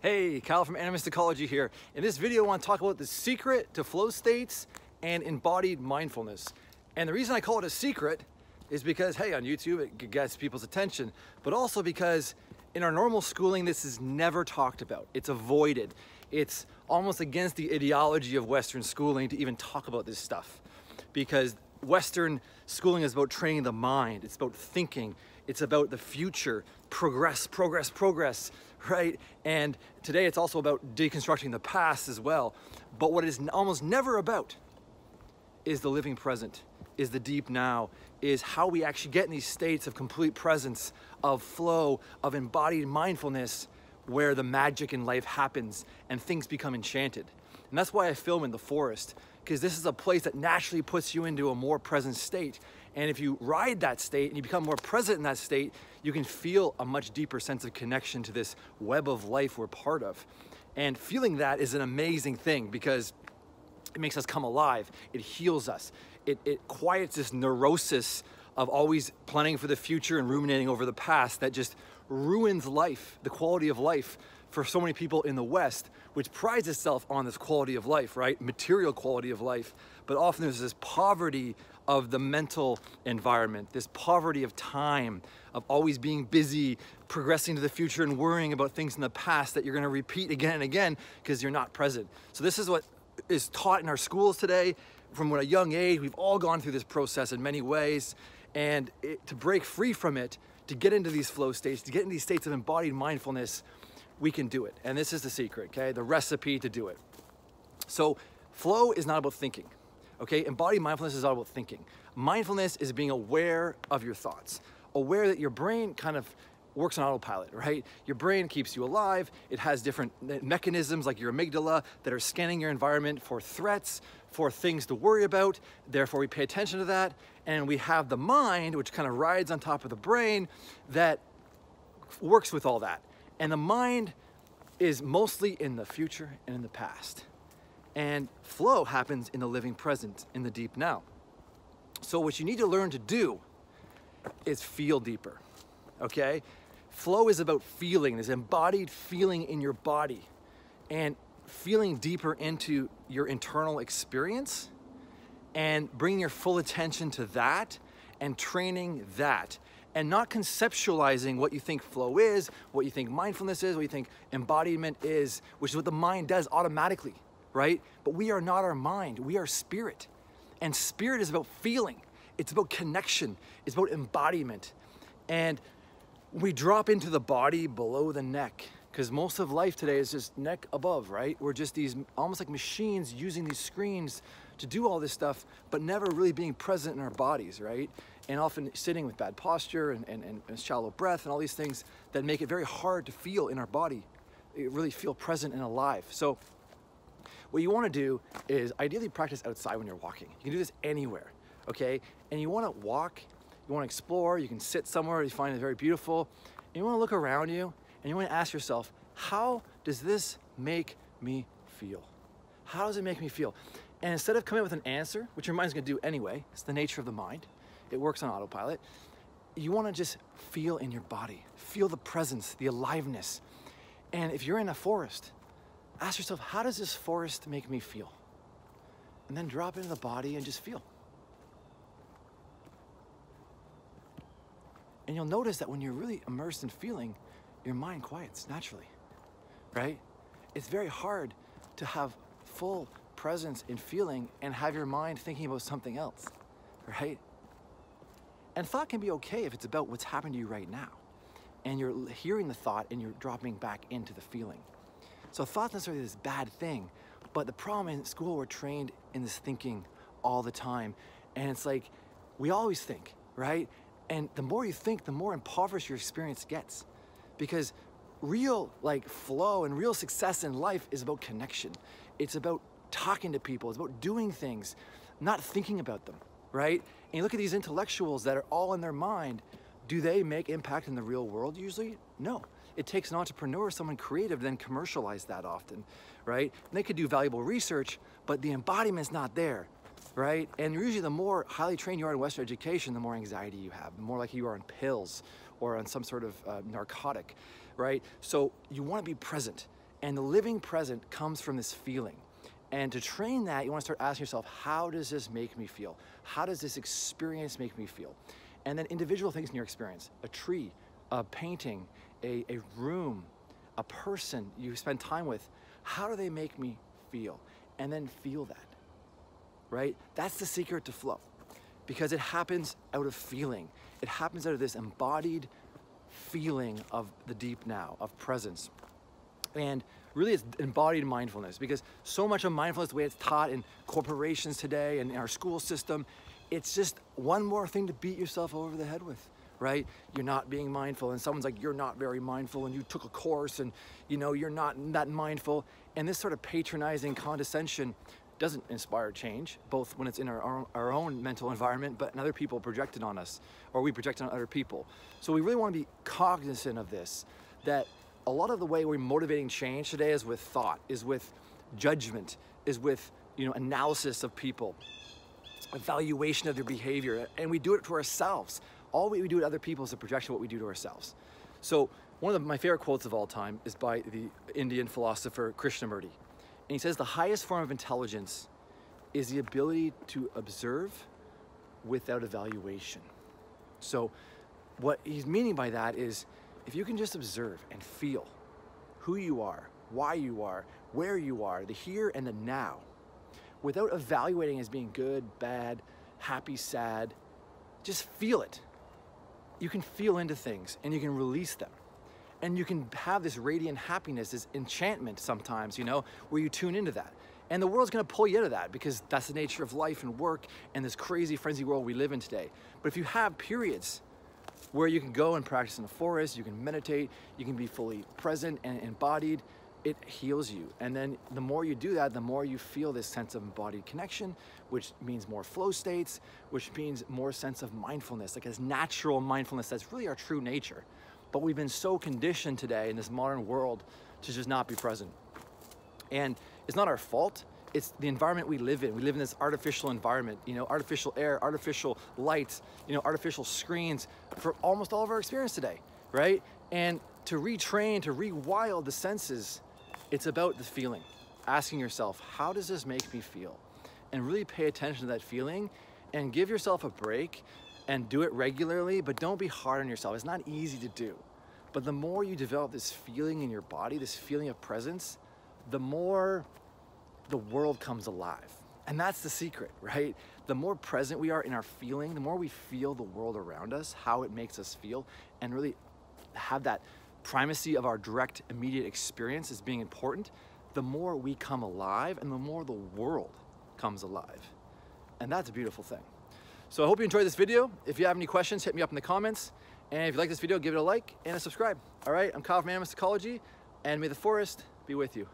Hey, Kyle from Animist Ecology here. In this video, I want to talk about the secret to flow states and embodied mindfulness. And the reason I call it a secret is because, hey, on YouTube, it gets people's attention, but also because in our normal schooling, this is never talked about. It's avoided. It's almost against the ideology of Western schooling to even talk about this stuff, because Western schooling is about training the mind. It's about thinking. It's about the future, progress, right? And today it's also about deconstructing the past as well. But what it is almost never about is the living present, is the deep now, is how we actually get in these states of complete presence, of flow, of embodied mindfulness, where the magic in life happens and things become enchanted. And that's why I film in the forest, because this is a place that naturally puts you into a more present state. And if you ride that state and you become more present in that state, you can feel a much deeper sense of connection to this web of life we're part of. And feeling that is an amazing thing because it makes us come alive. It heals us. It quiets this neurosis of always planning for the future and ruminating over the past that just ruins life, the quality of life for so many people in the West, which prides itself on this quality of life, right? Material quality of life. But often there's this poverty of the mental environment, this poverty of time, of always being busy, progressing to the future and worrying about things in the past that you're gonna repeat again and again because you're not present. So this is what is taught in our schools today. From a young age, we've all gone through this process in many ways. And to break free from it, to get into these flow states, to get into these states of embodied mindfulness, we can do it. And this is the secret, okay? The recipe to do it. So flow is not about thinking, okay? Embodied mindfulness is all about thinking. Mindfulness is being aware of your thoughts, aware that your brain kind of works on autopilot, right? Your brain keeps you alive. It has different mechanisms like your amygdala that are scanning your environment for threats, for things to worry about. Therefore, we pay attention to that. And we have the mind, which kind of rides on top of the brain, that works with all that. And the mind is mostly in the future and in the past. And flow happens in the living present, in the deep now. So what you need to learn to do is feel deeper, okay? Flow is about feeling, this embodied feeling in your body, and feeling deeper into your internal experience and bringing your full attention to that and training that, and not conceptualizing what you think flow is, what you think mindfulness is, what you think embodiment is, which is what the mind does automatically, right? But we are not our mind, we are spirit. And spirit is about feeling, it's about connection, it's about embodiment. And we drop into the body below the neck, because most of life today is just neck above, right? We're just these almost like machines using these screens to do all this stuff, but never really being present in our bodies, right? And often sitting with bad posture and shallow breath and all these things that make it very hard to feel in our body, really feel present and alive. So what you want to do is ideally practice outside when you're walking. You can do this anywhere, okay? And you want to walk, you want to explore, you can sit somewhere you find it very beautiful, and you want to look around you and you want to ask yourself, how does this make me feel? How does it make me feel? And instead of coming up with an answer, which your mind's going to do anyway, it's the nature of the mind, it works on autopilot, you want to just feel in your body, feel the presence, the aliveness. And if you're in a forest, ask yourself, how does this forest make me feel? And then drop into the body and just feel. And you'll notice that when you're really immersed in feeling, your mind quiets naturally, right? It's very hard to have full presence in feeling and have your mind thinking about something else, right? And thought can be okay if it's about what's happening to you right now. And you're hearing the thought and you're dropping back into the feeling. So thought's not necessarily this bad thing, but the problem in school, we're trained in this thinking all the time. And it's like, we always think, right? And the more you think, the more impoverished your experience gets. Because real flow and real success in life is about connection. It's about talking to people, it's about doing things, not thinking about them, right? And you look at these intellectuals that are all in their mind, do they make impact in the real world usually? No. It takes an entrepreneur, someone creative, to then commercialize that often, right? And they could do valuable research, but the embodiment's not there, right? And usually the more highly trained you are in Western education, the more anxiety you have, the more likely you are on pills or on some sort of narcotic, right? So you want to be present. And the living present comes from this feeling. And to train that, you want to start asking yourself, how does this make me feel? How does this experience make me feel? And then individual things in your experience, a tree, a painting, a room, a person you spend time with, how do they make me feel? And then feel that, right? That's the secret to flow, because it happens out of feeling. It happens out of this embodied feeling of the deep now, of presence. And really it's embodied mindfulness, because so much of mindfulness, the way it's taught in corporations today and in our school system, it's just one more thing to beat yourself over the head with, right? You're not being mindful, and someone's like, you're not very mindful, and you took a course, and you know, you're not that mindful. And this sort of patronizing condescension doesn't inspire change, both when it's in our own mental environment, but in other people project it on us, or we project it on other people. So we really want to be cognizant of this, that a lot of the way we're motivating change today is with thought, is with judgment, is with, you know, analysis of people, evaluation of their behavior, and we do it to ourselves. All we do to other people is a projection of what we do to ourselves. So one of my favorite quotes of all time is by the Indian philosopher Krishnamurti. And he says, the highest form of intelligence is the ability to observe without evaluation. So what he's meaning by that is, if you can just observe and feel who you are, why you are, where you are, the here and the now, without evaluating as being good, bad, happy, sad, just feel it. You can feel into things and you can release them. And you can have this radiant happiness, this enchantment sometimes, you know, where you tune into that. And the world's gonna pull you out of that, because that's the nature of life and work and this crazy frenzy world we live in today. But if you have periods where you can go and practice in the forest, you can meditate, you can be fully present and embodied, it heals you. And then the more you do that, the more you feel this sense of embodied connection, which means more flow states, which means more sense of mindfulness, like this natural mindfulness that's really our true nature. But we've been so conditioned today in this modern world to just not be present. And it's not our fault, it's the environment we live in. We live in this artificial environment, you know, artificial air, artificial lights, you know, artificial screens for almost all of our experience today, right? And to retrain, to rewild the senses, it's about the feeling. Asking yourself, how does this make me feel? And really pay attention to that feeling and give yourself a break and do it regularly, but don't be hard on yourself. It's not easy to do. But the more you develop this feeling in your body, this feeling of presence, the more the world comes alive. And that's the secret, right? The more present we are in our feeling, the more we feel the world around us, how it makes us feel, and really have that primacy of our direct, immediate experience as being important, the more we come alive and the more the world comes alive. And that's a beautiful thing. So I hope you enjoyed this video. If you have any questions, hit me up in the comments. And if you like this video, give it a like and a subscribe. All right, I'm Kyle from Animist Ecology, and may the forest be with you.